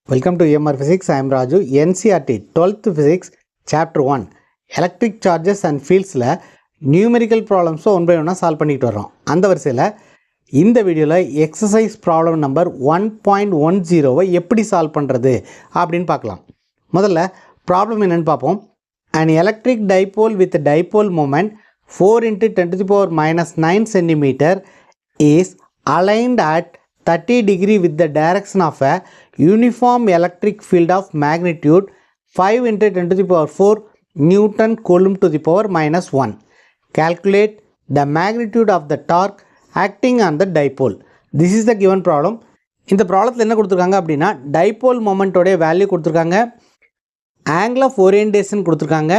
Welcome to EMR Physics. I am Raju. NCERT 12th Physics Chapter 1 Electric Charges and Fields numerical problems one by one solve பண்ணிட்டு வரோம். அந்த வரிசையில் இந்த வீடியோவில் exercise problem number 1.10 எப்படி solve பண்ணுறது அப்படின்னு பார்க்கலாம். முதல்ல ப்ராப்ளம் என்னென்னு பார்ப்போம். An electric dipole with dipole moment 4 × 10 to the power minus 9 cm is aligned at 30 degree with the direction of a uniform electric field of magnitude 5 × 10 to the power 4 Newton Coulomb to the power minus 1. Calculate the magnitude of the torque acting on the dipole. This is the given problem. இந்த ப்ராப்ளத்தில் என்ன கொடுத்துருக்காங்க அப்படின்னா dipole மொமெண்ட்டோடைய value கொடுத்துருக்காங்க, angle of orientation கொடுத்துருக்காங்க,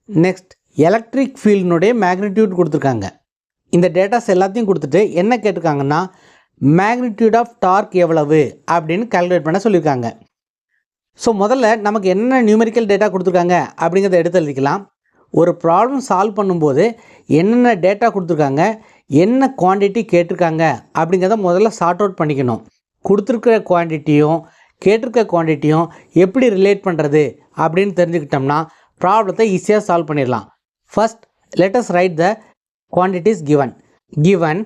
next electric ஃபீல்டினுடைய magnitude கொடுத்துருக்காங்க. இந்த டேட்டாஸ் எல்லாத்தையும் கொடுத்துட்டு என்ன கேட்டிருக்காங்கன்னா மேக்னிடியூட் ஆஃப் டார்க் எவ்வளவு அப்படின்னு கால்குலேட் பண்ண சொல்லியிருக்காங்க. ஸோ முதல்ல நமக்கு என்ன நியூமெரிக்கல் டேட்டா கொடுத்துருக்காங்க அப்படிங்கிறத எடுத்து எழுதிக்கலாம். ஒரு ப்ராப்ளம் சால்வ் பண்ணும்போது என்னென்ன டேட்டா கொடுத்துருக்காங்க, என்ன குவான்டிட்டி கேட்டிருக்காங்க அப்படிங்கிறத முதல்ல சார்ட் அவுட் பண்ணிக்கணும். கொடுத்துருக்கிற குவான்டிட்டியும் கேட்டிருக்க குவான்டிட்டியும் எப்படி ரிலேட் பண்ணுறது அப்படின்னு தெரிஞ்சுக்கிட்டோம்னா ப்ராப்ளத்தை ஈஸியாக சால்வ் பண்ணிடலாம். ஃபர்ஸ்ட் லெட் அஸ் ரைட் த குவான்டிட்டிஸ் கிவன்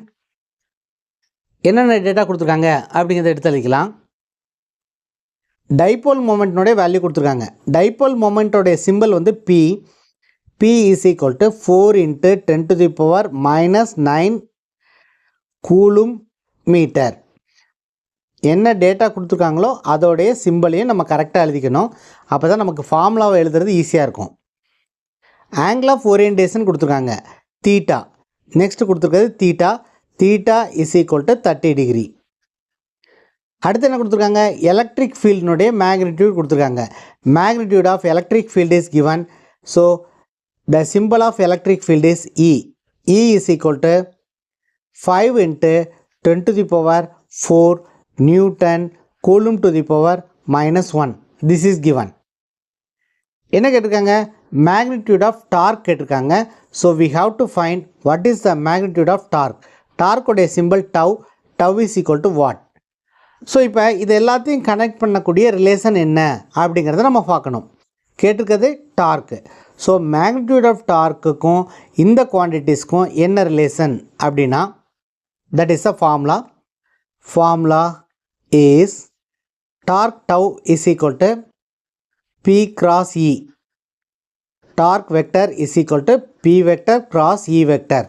என்னென்ன டேட்டா கொடுத்துருக்காங்க அப்படிங்கிறத எடுத்து எழுதிக்கலாம். டைபோல் மொமெண்ட்னுடைய வேல்யூ கொடுத்துருக்காங்க. டைபோல் மொமெண்ட்டோடைய சிம்பிள் வந்து P is equal to 4 × 10 to the power minus 9 coulomb metre. என்ன டேட்டா கொடுத்துருக்காங்களோ அதோடைய சிம்பிளையும் நம்ம கரெக்டாக எழுதிக்கணும். அப்போ தான் நமக்கு ஃபார்முலாவை எழுதுறது ஈஸியாக இருக்கும். ஆங்கிள் ஆஃப் ஓரியன்டேஷன் கொடுத்துருக்காங்க தீட்டா. நெக்ஸ்ட் கொடுத்துருக்கிறது theta is equal to 30 degree. அடுத்து என்ன கொடுத்துருக்காங்க, எலக்ட்ரிக் ஃபீல்டினுடைய மேக்னிடியூட் கொடுத்துருக்காங்க. Magnitude of electric field is given. So the symbol of electric field is E is equal to 5 × 10 to the power 4 newton coulomb to the power minus 1. This is given. என்ன கேட்டிருக்காங்க, magnitude of torque கேட்டிருக்காங்க. So we have to find what is the magnitude of torque. டார்க்குடைய simple tau is equal to what. So இப்போ இது எல்லாத்தையும் connect பண்ணக்கூடிய relation என்ன அப்படிங்கிறத நம்ம பார்க்கணும். கேட்டிருக்கிறது டார்க்கு. ஸோ மேக்னிடியூட் ஆஃப் டார்க்குக்கும் இந்த குவான்டிட்டிஸ்க்கும் என்ன ரிலேஷன் அப்படின்னா that is a formula is torque tau is equal to P cross E. Torque vector is equal to P vector cross E vector.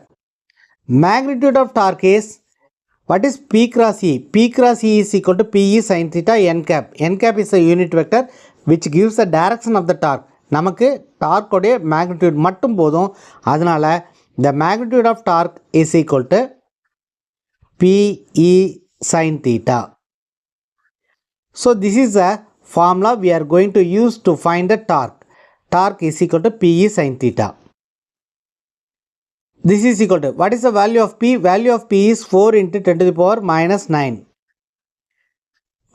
Magnitude of torque is, what is P cross E? P cross E is equal to PE sin theta n cap. N cap is a unit vector which gives the direction of the torque. நமக்கு torque உடைய magnitude மட்டும் போதும். அதனால the magnitude of torque is equal to PE sin theta. So this is a formula we are going to use to find the torque. Torque is equal to PE sin theta. This is equal to, what is the value of P? Value of P is 4 × 10 to the power minus 9.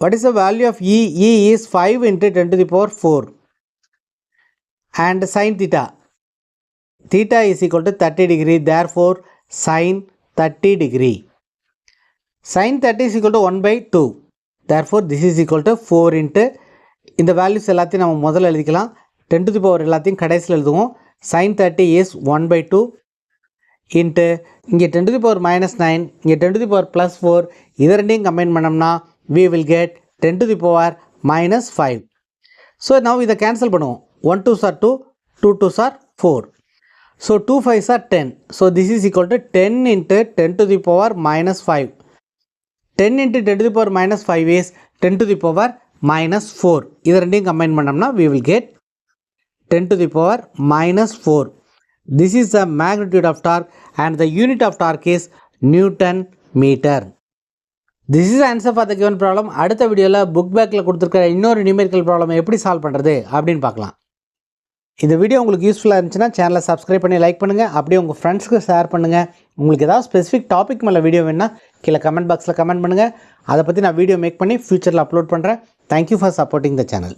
What is the value of E? E is 5 × 10 to the power 4. And sin theta. Theta is equal to 30 degree. Therefore, sin 30 degree. Sin 30 is equal to 1/2. Therefore, this is equal to 4 × இந்த values எல்லாத்தையும் நம்ம முதல்ல எழுதிக்கலாம். 10 to the power எல்லாத்தையும் கடைசியில் எழுதுவோம். sin 30 is 1/2 into இங்கே 10 to the power minus 9, இங்கே 10 to the power plus 4, இதை ரெண்டையும் கம்பைன் பண்ணோம்னா we will get 10 to the power minus 5. So now இதை கேன்சல் பண்ணுவோம். 1 2s are 2, 2 2s are 4. So 2 5s are 10. So this is equal to 10 × 10 to the power minus 5. 10 × 10 to the power minus 5 is 10 to the power minus 4. இது ரெண்டையும் combine பண்ணோம்னா we will get 10 to the power minus 4. This is the magnitude of torque and the unit of torque is Newton meter. This is the answer for the given problem. அடுத்த வீடியோவில் book பேக்கில் கொடுத்துருக்கிற இன்னொரு numerical problem எப்படி solve பண்ணுறது அப்படின்னு பார்க்கலாம். இந்த வீடியோ உங்களுக்கு யூஸ்ஃபுல்லாக இருந்துச்சுன்னா சேனலை சப்ஸ்கிரைப் பண்ணி லைக் பண்ணுங்கள். அப்படியே உங்கள் ஃப்ரெண்ட்ஸ்க்கு ஷேர் பண்ணுங்கள். உங்களுக்கு ஏதாவது ஸ்பெசிஃபிக் டாபிக் மேலே வீடியோ வேணுன்னா கீழே கமெண்ட் பாக்ஸில் கமெண்ட் பண்ணுங்கள். அதை பற்றி நான் வீடியோ மேக் பண்ணி ஃபியூச்சரில் அப்லோட் பண்ணுறேன். Thank you for supporting the channel.